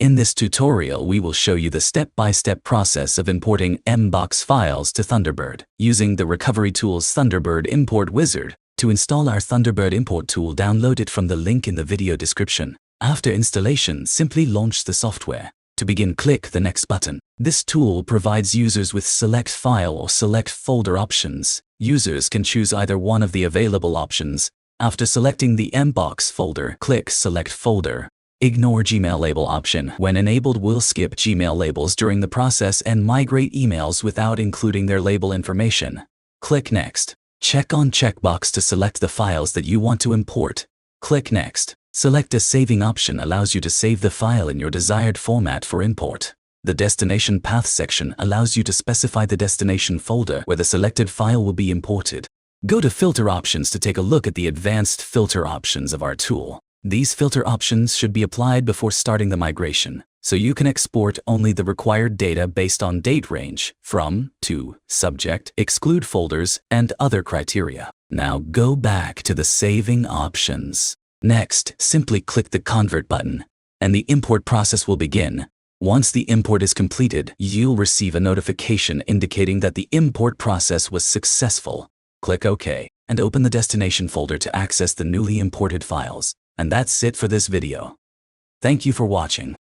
In this tutorial, we will show you the step-by-step process of importing MBOX files to Thunderbird. Using the RecoveryTools Thunderbird Import Wizard, to install our Thunderbird import tool, download it from the link in the video description. After installation, simply launch the software. To begin, click the Next button. This tool provides users with Select File or Select Folder options. Users can choose either one of the available options. After selecting the MBOX folder, click Select Folder. Ignore Gmail label option. When enabled, will skip Gmail labels during the process and migrate emails without including their label information. Click Next. Check on checkbox to select the files that you want to import. Click Next. Select a saving option allows you to save the file in your desired format for import. The Destination Path section allows you to specify the destination folder where the selected file will be imported. Go to Filter Options to take a look at the advanced filter options of our tool. These filter options should be applied before starting the migration, so you can export only the required data based on date range, from, to, subject, exclude folders, and other criteria. Now go back to the saving options. Next, simply click the Convert button, and the import process will begin. Once the import is completed, you'll receive a notification indicating that the import process was successful. Click OK, and open the destination folder to access the newly imported files. And that's it for this video. Thank you for watching.